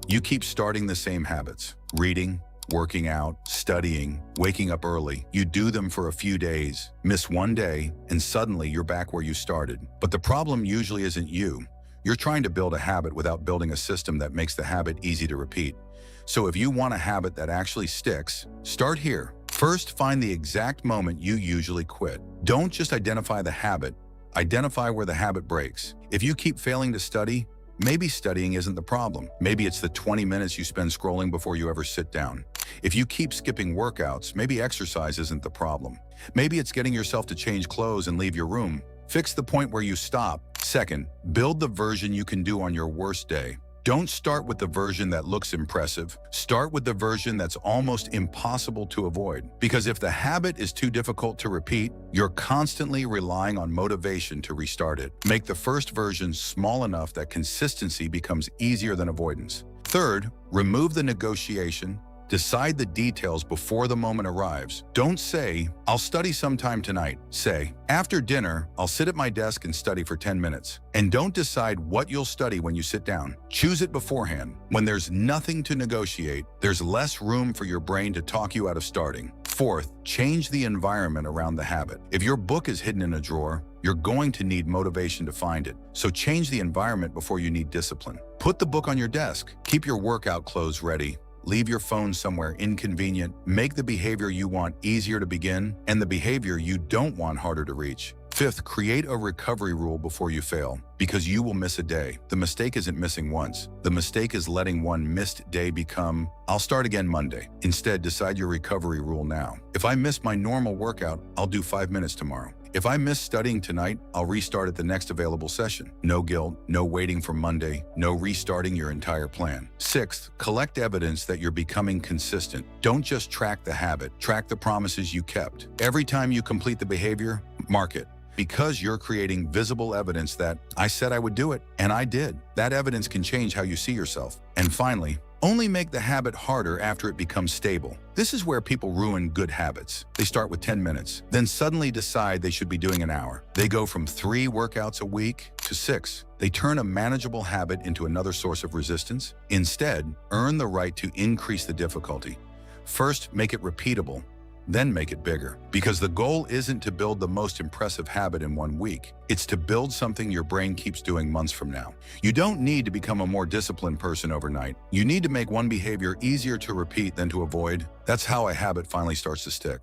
You keep starting the same habits, reading, working out, studying, waking up early. You do them for a few days, miss one day, and suddenly you're back where you started. But the problem usually isn't you. You're trying to build a habit without building a system that makes the habit easy to repeat. So if you want a habit that actually sticks, start here. First, find the exact moment you usually quit. Don't just identify the habit, identify where the habit breaks. If you keep failing to study, maybe studying isn't the problem. Maybe it's the 20 minutes you spend scrolling before you ever sit down. If you keep skipping workouts, maybe exercise isn't the problem. Maybe it's getting yourself to change clothes and leave your room. Fix the point where you stop. Second, build the version you can do on your worst day. Don't start with the version that looks impressive. Start with the version that's almost impossible to avoid. Because if the habit is too difficult to repeat, you're constantly relying on motivation to restart it. Make the first version small enough that consistency becomes easier than avoidance. Third, remove the negotiation. Decide the details before the moment arrives. Don't say, "I'll study sometime tonight." Say, "After dinner, I'll sit at my desk and study for 10 minutes. And don't decide what you'll study when you sit down. Choose it beforehand. When there's nothing to negotiate, there's less room for your brain to talk you out of starting. Fourth, change the environment around the habit. If your book is hidden in a drawer, you're going to need motivation to find it. So change the environment before you need discipline. Put the book on your desk. Keep your workout clothes ready. Leave your phone somewhere inconvenient. Make the behavior you want easier to begin and the behavior you don't want harder to reach. Fifth, create a recovery rule before you fail, because you will miss a day. The mistake isn't missing once. The mistake is letting one missed day become, "I'll start again Monday." Instead, decide your recovery rule now. If I miss my normal workout, I'll do 5 minutes tomorrow. If I miss studying tonight, I'll restart at the next available session. No guilt, no waiting for Monday, no restarting your entire plan. Sixth, collect evidence that you're becoming consistent. Don't just track the habit, track the promises you kept. Every time you complete the behavior, mark it. Because you're creating visible evidence that, "I said I would do it, and I did." That evidence can change how you see yourself. And finally, only make the habit harder after it becomes stable. This is where people ruin good habits. They start with 10 minutes, then suddenly decide they should be doing an hour. They go from 3 workouts a week to 6. They turn a manageable habit into another source of resistance. Instead, earn the right to increase the difficulty. First, make it repeatable, then make it bigger. Because the goal isn't to build the most impressive habit in 1 week. It's to build something your brain keeps doing months from now. You don't need to become a more disciplined person overnight. You need to make one behavior easier to repeat than to avoid. That's how a habit finally starts to stick.